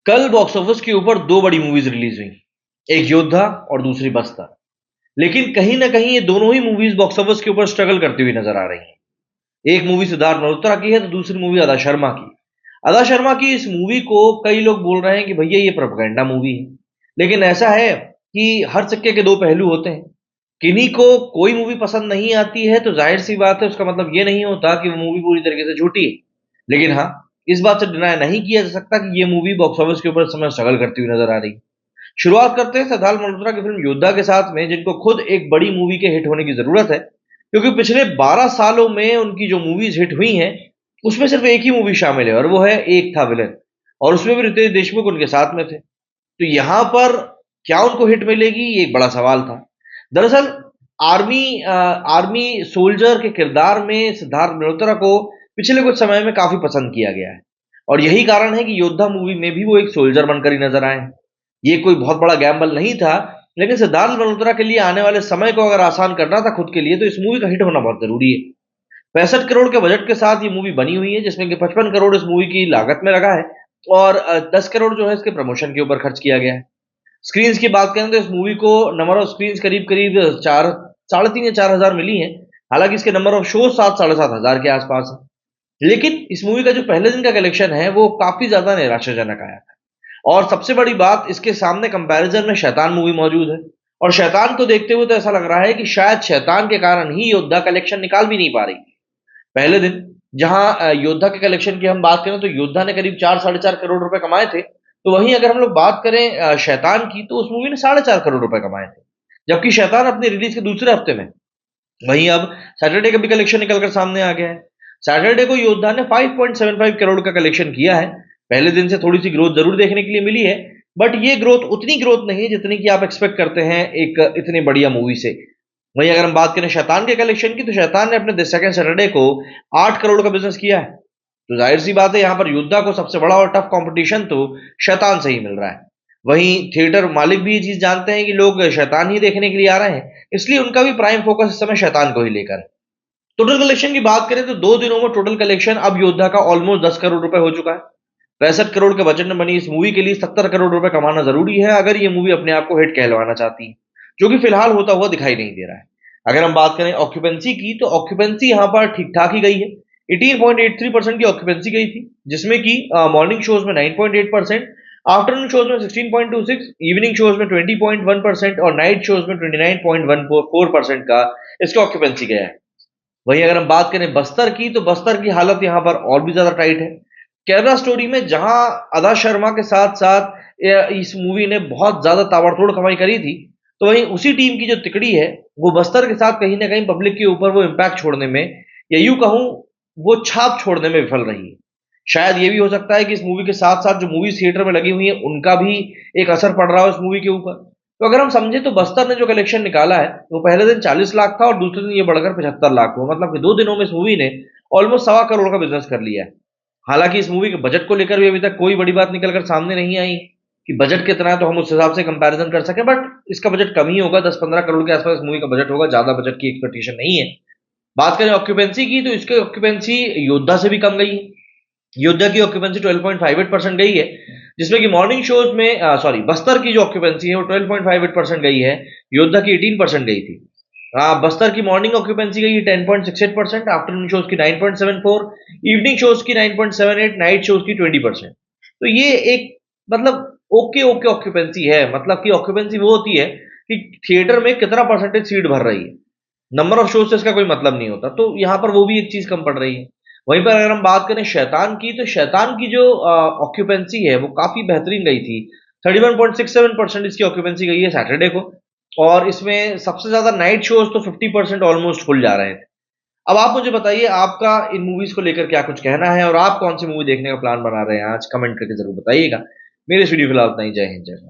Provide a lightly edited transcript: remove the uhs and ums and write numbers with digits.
कल box office के ऊपर दो बड़ी मूवीज रिलीज हुई। एक योद्धा और दूसरी बस्तर। लेकिन कहीं ना कहीं ये दोनों ही मूवीज बॉक्स ऑफिस के ऊपर स्ट्रगल करती हुई नजर आ रही हैं। एक मूवी सिद्धार्थ मल्होत्रा की है तो दूसरी मूवी अदा शर्मा की। अदा शर्मा की इस मूवी को कई लोग बोल रहे हैं कि भैया ये प्रोपेगेंडा मूवी है। लेकिन ऐसा है कि हर सिक्के के दो पहलू होते हैं। किन्हीं को कोई मूवी पसंद नहीं आती है तो जाहिर सी बात है, उसका मतलब ये नहीं होता कि वो मूवी पूरी तरीके से झूठी है। लेकिन हाँ, इस बात से डिनाई नहीं किया जा सकता कि ये मूवी बॉक्स ऑफिस के ऊपर इस समय स्ट्रगल करती हुई नजर आ रही है। शुरुआत करते हैं सिद्धार्थ मल्होत्रा की फिल्म योद्धा के साथ में, जिनको खुद एक बड़ी मूवी के हिट होने की जरूरत है, क्योंकि पिछले 12 सालों में उनकी जो मूवीज हिट हुई हैं उसमें सिर्फ एक ही मूवी शामिल है और वो है एक था विलन। और उसमें भी रितेश देशमुख उनके साथ में थे। तो यहां पर क्या उनको हिट मिलेगी, ये एक बड़ा सवाल था। दरअसल आर्मी सोल्जर के किरदार में सिद्धार्थ मल्होत्रा को पिछले कुछ समय में काफी पसंद किया गया है। और यही कारण है कि योद्धा मूवी में भी वो एक सोल्जर बनकर ही नजर आए हैं। ये कोई बहुत बड़ा गैम्बल नहीं था। लेकिन सिद्धार्थ मल्होत्रा के लिए आने वाले समय को अगर आसान करना था खुद के लिए, तो इस मूवी का हिट होना बहुत जरूरी है। 65 करोड़ के बजट के साथ ये मूवी बनी हुई है, जिसमें कि 55 करोड़ इस मूवी की लागत में लगा है और 10 करोड़ जो है इसके प्रमोशन के ऊपर खर्च किया गया है। स्क्रीन्स की बात करें तो इस मूवी को नंबर ऑफ स्क्रीन्स करीब करीब चार, 3,500 या 4,000 मिली हैं। हालांकि इसके नंबर ऑफ शो 7-7,500 के आसपास है। लेकिन इस मूवी का जो पहले दिन का कलेक्शन है वो काफी ज्यादा निराशाजनक आया था। और सबसे बड़ी बात, इसके सामने कंपैरिजन में शैतान मूवी मौजूद है। और शैतान को देखते हुए तो ऐसा लग रहा है कि शायद शैतान के कारण ही योद्धा कलेक्शन निकाल भी नहीं पा रही। पहले दिन जहां योद्धा के कलेक्शन की हम बात करें तो योद्धा ने करीब 4-4.5 करोड़ रुपए कमाए थे। तो वहीं अगर हम लोग बात करें शैतान की, तो उस मूवी ने 4.5 करोड़ रुपए कमाए थे, जबकि शैतान अपने रिलीज के दूसरे हफ्ते में। वहीं अब सैटरडे का भी कलेक्शन निकलकर सामने आ गया है। सैटरडे को योद्धा ने 5.75 करोड़ का कलेक्शन किया है। पहले दिन से थोड़ी सी ग्रोथ जरूर देखने के लिए मिली है, बट ये ग्रोथ उतनी ग्रोथ नहीं है जितनी कि आप एक्सपेक्ट करते हैं एक इतनी बढ़िया मूवी से। वहीं अगर हम बात करें शैतान के कलेक्शन की, तो शैतान ने अपने सेकंड सैटरडे को 8 करोड़ का बिजनेस किया है। तो जाहिर सी बात है, यहां पर योद्धा को सबसे बड़ा और टफ कंपटीशन तो शैतान से ही मिल रहा है। वहीं थिएटर मालिक भी ये चीज जानते हैं कि लोग शैतान ही देखने के लिए आ रहे हैं, इसलिए उनका भी प्राइम फोकस इस समय शैतान को ही लेकर है। टोटल कलेक्शन की बात करें तो 2 दिनों में टोटल कलेक्शन अब योद्धा का ऑलमोस्ट 10 करोड़ रुपए हो चुका है। 65 करोड़ के बजट में बनी इस मूवी के लिए 70 करोड़ रुपए कमाना जरूरी है अगर ये मूवी अपने आप को हिट कहलवाना चाहती है, जो कि फिलहाल होता हुआ दिखाई नहीं दे रहा है। अगर हम बात करें ऑक्यूपेंसी की, तो ऑक्यूपेंसी यहाँ पर ठीक ठाक ही गई है। 18.83% की ऑक्यूपेंसी गई थी, जिसमें कि मॉर्निंग शोज में 9.8%, आफ्टरनून शोज में 16.26, इवनिंग शोज में 20.1% और नाइट शोज में 29.14% का इसका ऑक्यूपेंसी गया है। वहीं अगर हम बात करें बस्तर की, तो बस्तर की हालत यहाँ पर और भी ज्यादा टाइट है। केरला स्टोरी में जहां अदा शर्मा के साथ साथ इस मूवी ने बहुत ज्यादा ताबड़तोड़ कमाई करी थी, तो वहीं उसी टीम की जो तिकड़ी है वो बस्तर के साथ कहीं ना कहीं पब्लिक के ऊपर वो इम्पैक्ट छोड़ने में, या यूं कहूं वो छाप छोड़ने में विफल रही है। शायद ये भी हो सकता है कि इस मूवी के साथ साथ जो मूवी थिएटर में लगी हुई है उनका भी एक असर पड़ रहा हो इस मूवी के ऊपर। तो अगर हम समझे तो बस्तर ने जो कलेक्शन निकाला है वो पहले दिन 40 लाख था और दूसरे दिन ये बढ़कर 75 लाख हुआ। मतलब कि 2 दिनों में इस मूवी ने ऑलमोस्ट 1.25 करोड़ का बिजनेस कर लिया है। हालांकि इस मूवी के बजट को लेकर भी अभी तक कोई बड़ी बात निकल कर सामने नहीं आई कि बजट कितना है, तो हम उस हिसाब से कंपैरिजन कर सकें। बट इसका बजट कम ही होगा, 10-15 करोड़ के आसपास इस मूवी का बजट होगा, ज्यादा बजट की एक्सपेक्टेशन नहीं है। बात करें ऑक्यूपेंसी की, तो इसकी ऑक्यूपेंसी योद्धा से भी कम गई है। योद्धा की ऑक्यूपेंसी 12.58% गई है, जिसमें कि मॉर्निंग शोज में सॉरी बस्तर की जो ऑक्यूपेंसी है वो 12.58% गई है। योद्धा की 18% गई थी। बस्तर की मॉर्निंग ऑक्यूपेंसी गई 10.68%, आफ्टरनून शोज की 9.74, इवनिंग शोज की 9.78, नाइट शोज की 20%। तो ये एक मतलब ओके ओके ऑक्यूपेंसी है। मतलब कि ऑक्यूपेंसी वो होती है कि थिएटर में कितना परसेंटेज सीट भर रही है, नंबर ऑफ शोज से इसका कोई मतलब नहीं होता। तो यहाँ पर वो भी एक चीज कम पड़ रही है। वहीं पर अगर हम बात करें शैतान की, तो शैतान की जो ऑक्यूपेंसी है वो काफी बेहतरीन गई थी। 31.67% इसकी ऑक्यूपेंसी गई है सैटरडे को। और इसमें सबसे ज्यादा नाइट शोज तो 50% ऑलमोस्ट फुल जा रहे थे। अब आप मुझे बताइए, आपका इन मूवीज को लेकर क्या कुछ कहना है और आप कौन सी मूवी देखने का प्लान बना रहे हैं, आज कमेंट करके जरूर बताइएगा। मेरे इस वीडियो फिलहाल इतना ही। जय हिंद, जय भारत।